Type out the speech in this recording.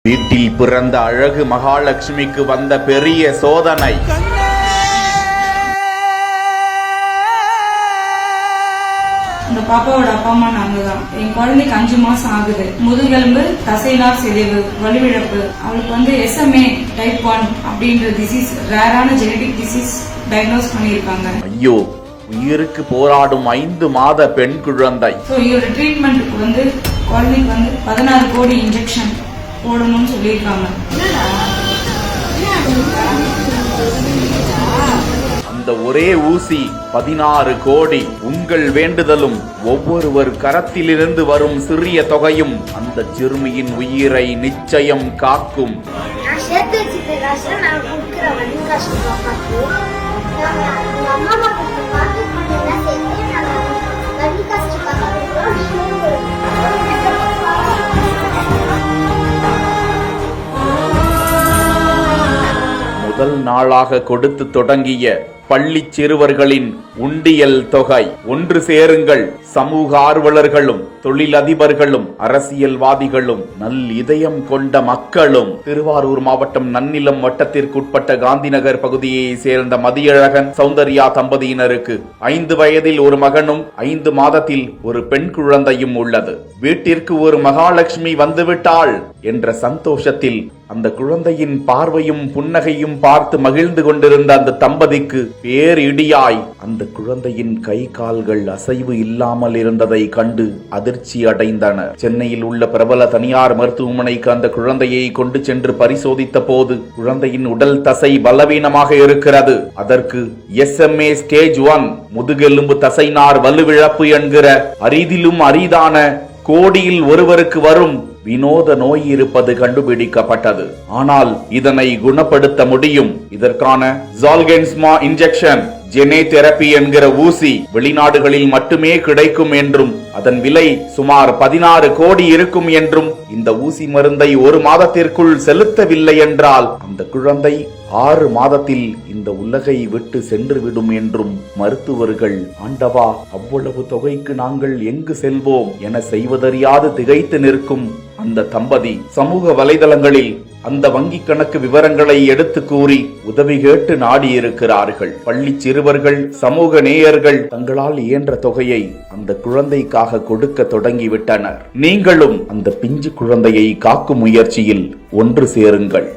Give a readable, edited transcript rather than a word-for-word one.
வீட்டில் பிறந்த அழகு மகாலட்சுமிக்கு வந்த பெரிய சோதனை. இந்த பாப்பாவோட அப்பா அம்மா நாங்க தான். என் குழந்தைக்கு 5 மாசம் ஆகுது. முதுகெலும்பு, தசைநார் சிதைவு, வலுவிழப்பு. அவளுக்கு SMA டைப் 1 அப்படின்ற டிசீஸ், ரேரான ஜெனடிக் டிசீஸ் டயக்னோஸ் பண்ணியிருக்காங்க. ஐயோ, உயிருக்கு போராடும் 5 மாத பெண் குழந்தை. இவரோட ட்ரீட்மெண்ட்டுக்கு குழந்தைக்கு 16 கோடி இன்ஜெக்ஷன் போடணும்னு சொல்லியிருக்காங்க. அந்த ஒரே ஊசி 16 கோடி. உங்கள் வேண்டுதலும் ஒவ்வொருவர் கரத்திலிருந்து வரும் சிறிய தொகையும் அந்த சிறுமியின் உயிரை நிச்சயம் காக்கும். முதல் நாளாக கொடுத்து தொடங்கிய பள்ளி சிறுவர்களின் உண்டியல் தொகை. ஒன்று சேருங்கள். சமூக ஆர்வலர்களும் தொழிலதிபர்களும் அரசியல்வாதிகளும் நல் இதயம் கொண்ட மக்களும். திருவாரூர் மாவட்டம் நன்னிலம் வட்டத்திற்குட்பட்ட காந்திநகர் பகுதியை சேர்ந்த மதியழகன் சௌந்தர்யா தம்பதியினருக்கு 5 வயதில் ஒரு மகனும் 5 மாதத்தில் ஒரு பெண் குழந்தையும் உள்ளது. வீட்டிற்கு ஒரு மகாலட்சுமி வந்துவிட்டாள் என்ற சந்தோஷத்தில் அந்த குழந்தையின் பார்வையும் புன்னகையும் பார்த்து மகிழ்ந்து கொண்டிருந்த அந்த தம்பதிக்கு பேரிடியாய் அந்த குழந்தையின் கை கால்கள் அசைவு இல்லாமல் இருந்ததை கண்டு அதிர்ச்சி அடைந்தனர். சென்னையில் உள்ள பிரபல தனியார் மருத்துவமனைக்கு அந்த குழந்தையை கொண்டு சென்று பரிசோதித்த போது குழந்தையின் உடல் தசை பலவீனமாக இருக்கிறது. அதற்கு SMA ஸ்டேஜ் 1 முதுகெலும்பு தசைநார் வலுவிழப்பு என்கிற அரிதிலும் அரிதான கோடியில் ஒருவருக்கு வரும் வினோத நோய் இருப்பது கண்டுபிடிக்கப்பட்டது. ஆனால் இதனை குணப்படுத்த முடியும். இதற்கான ஜால்கென்ஸ்மா இன்ஜெக்ஷன் ஜெனே தெரப்பி என்கிற ஊசி வெளிநாடுகளில் மட்டுமே கிடைக்கும் என்றும் அதன் விலை சுமார் 16 கோடி இருக்கும் என்றும் இந்த ஊசி மருந்தை 1 மாதத்திற்குள் செலுத்தவில்லை என்றால் அந்த குழந்தை 6 மாதத்தில் இந்த உலகை விட்டு சென்று விடும் என்றும் மருத்துவர்கள், ஆண்டவா, அவ்வளவு தொகைக்கு நாங்கள் எங்கு செல்வோம் என செய்வதறியாது திகைத்து நிற்கும் அந்த தம்பதி சமூக வலைதளங்களில் அந்த வங்கி கணக்கு விவரங்களை எடுத்து கூறி உதவி கேட்டு நாடியிருக்கிறார்கள். பள்ளி சிறுவர்கள், சமூக நேயர்கள் தங்களால் இயன்ற தொகையை அந்த குழந்தைக்காக கொடுக்க தொடங்கிவிட்டனர். நீங்களும் அந்த பிஞ்சு குழந்தையை காக்கும் முயற்சியில் ஒன்று சேருங்கள்.